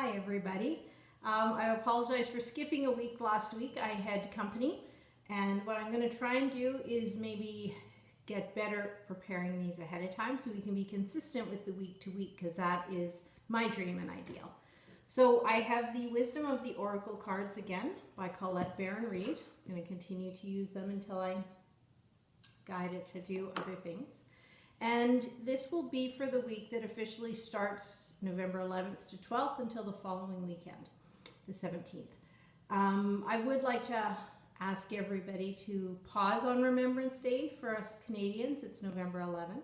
Hi everybody. I apologize for skipping a week last week. I had company, and what I'm going to try and do is maybe get better preparing these ahead of time so we can be consistent with the week to week, because that is my dream and ideal. So I have the Wisdom of the Oracle cards again by Colette Baron Reid. I'm going to continue to use them until I guide it to do other things. And this will be for the week that officially starts November 11th to 12th until the following weekend, the 17th. I would like to ask everybody to pause on Remembrance Day. For us Canadians, it's November 11th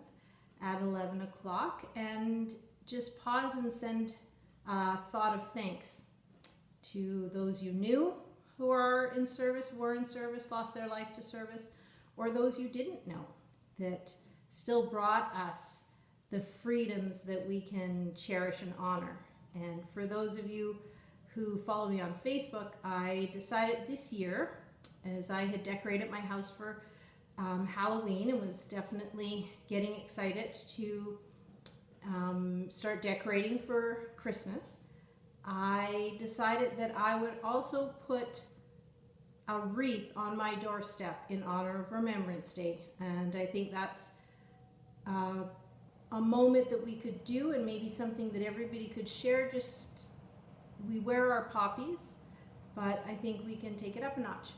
at 11 o'clock. And just pause and send a thought of thanks to those you knew who are in service, were in service, lost their life to service, or those you didn't know that still brought us the freedoms that we can cherish and honor. And for those of you who follow me on Facebook, I decided this year, as I had decorated my house for Halloween and was definitely getting excited to start decorating for Christmas, I decided that I would also put a wreath on my doorstep in honor of Remembrance Day. And I think that's a moment that we could do, and maybe something that everybody could share. Just, we wear our poppies, but I think we can take it up a notch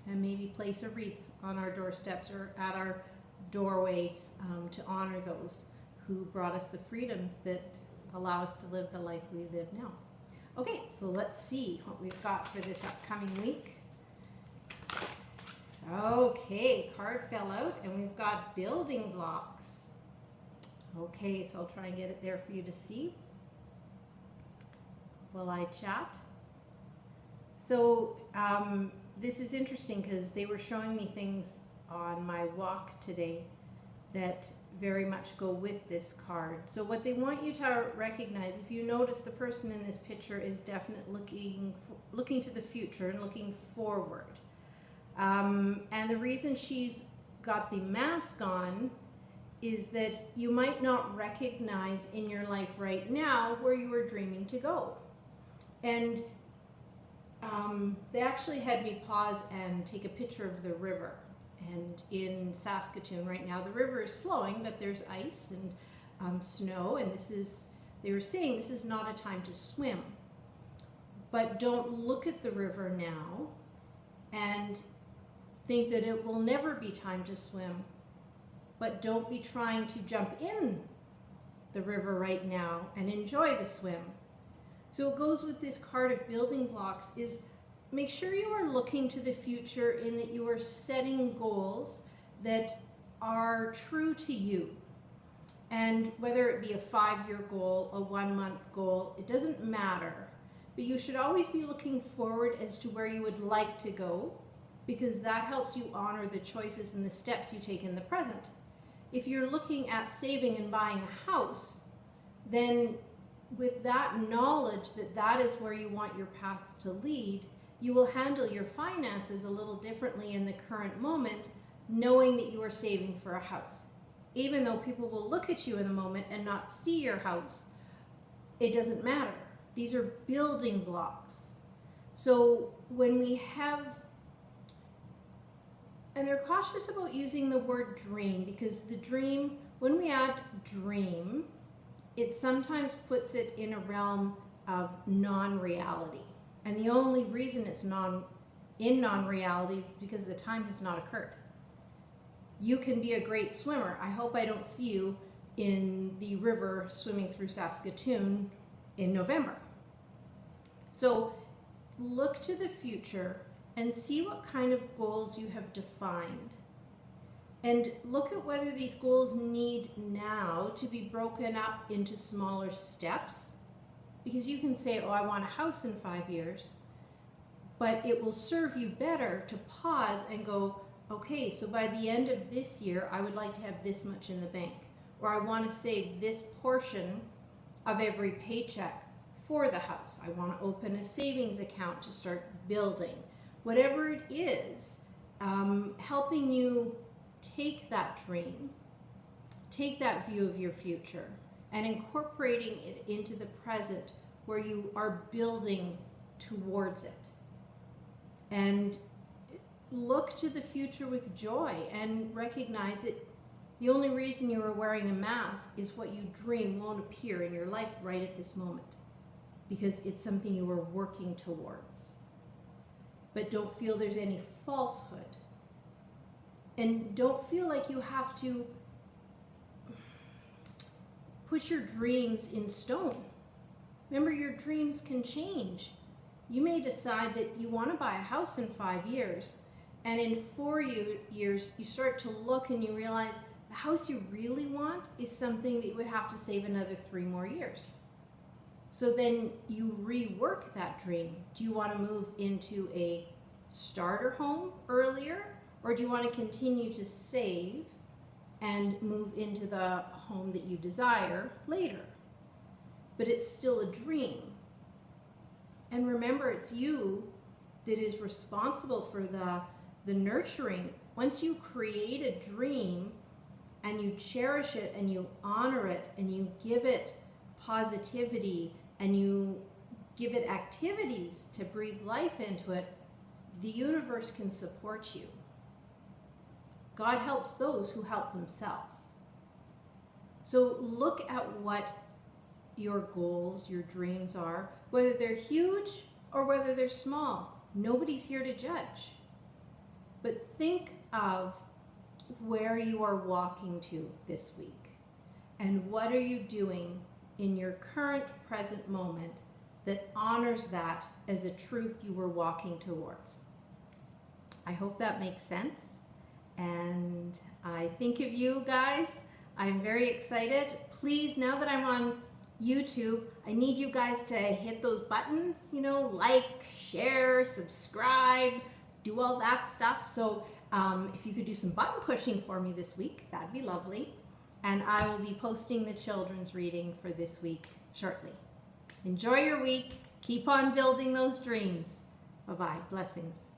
and maybe place a wreath on our doorsteps or at our doorway to honor those who brought us the freedoms that allow us to live the life we live now. Okay, so let's see what we've got for this upcoming week. Okay, card fell out and we've got building blocks. Okay, so I'll try and get it there for you to see while I chat. So this is interesting because they were showing me things on my walk today that very much go with this card. So what they want you to recognize, if you notice, the person in this picture is definitely looking to the future and looking forward. And the reason she's got the mask on is that you might not recognize in your life right now where you were dreaming to go. And they actually had me pause and take a picture of the river. And in Saskatoon right now, the river is flowing, but there's ice and snow, and they were saying this is not a time to swim. But don't look at the river now and think that it will never be time to swim. But don't be trying to jump in the river right now and enjoy the swim. So it goes with this card of building blocks is make sure you are looking to the future, in that you are setting goals that are true to you. And whether it be a 5-year goal, a 1-month goal, it doesn't matter. But you should always be looking forward as to where you would like to go, because that helps you honor the choices and the steps you take in the present. If you're looking at saving and buying a house, then with that knowledge that that is where you want your path to lead, you will handle your finances a little differently in the current moment, knowing that you are saving for a house. Even though people will look at you in a moment and not see your house, it doesn't matter. These are building blocks. So when we have, and they're cautious about using the word dream, because the dream, when we add dream, it sometimes puts it in a realm of non-reality. And the only reason it's in non-reality because the time has not occurred. You can be a great swimmer. I hope I don't see you in the river swimming through Saskatoon in November. So look to the future and see what kind of goals you have defined. And look at whether these goals need now to be broken up into smaller steps. Because you can say, oh, I want a house in 5 years. But it will serve you better to pause and go, okay, so by the end of this year, I would like to have this much in the bank. Or I want to save this portion of every paycheck for the house. I want to open a savings account to start building. Whatever it is, helping you take that dream, take that view of your future, and incorporating it into the present where you are building towards it. And look to the future with joy and recognize that the only reason you are wearing a mask is what you dream won't appear in your life right at this moment, because it's something you are working towards. But don't feel there's any falsehood. And don't feel like you have to put your dreams in stone. Remember, your dreams can change. You may decide that you want to buy a house in 5 years, and in 4 years you start to look and you realize the house you really want is something that you would have to save another 3 more years. So then you rework that dream. Do you want to move into a starter home earlier, or do you want to continue to save and move into the home that you desire later? But it's still a dream. And remember, it's you that is responsible for the nurturing. Once you create a dream and you cherish it and you honor it and you give it positivity and you give it activities to breathe life into it, the universe can support you. God helps those who help themselves. So look at what your goals, your dreams are, whether they're huge or whether they're small. Nobody's here to judge. But think of where you are walking to this week, and what are you doing in your current present moment that honors that as a truth you were walking towards. I hope that makes sense, and I think of you guys. I'm very excited. Please, now that I'm on YouTube, I need you guys to hit those buttons, like, share, subscribe, do all that stuff. So if you could do some button pushing for me this week, that'd be lovely. And I will be posting the children's reading for this week shortly. Enjoy your week. Keep on building those dreams. Bye-bye. Blessings.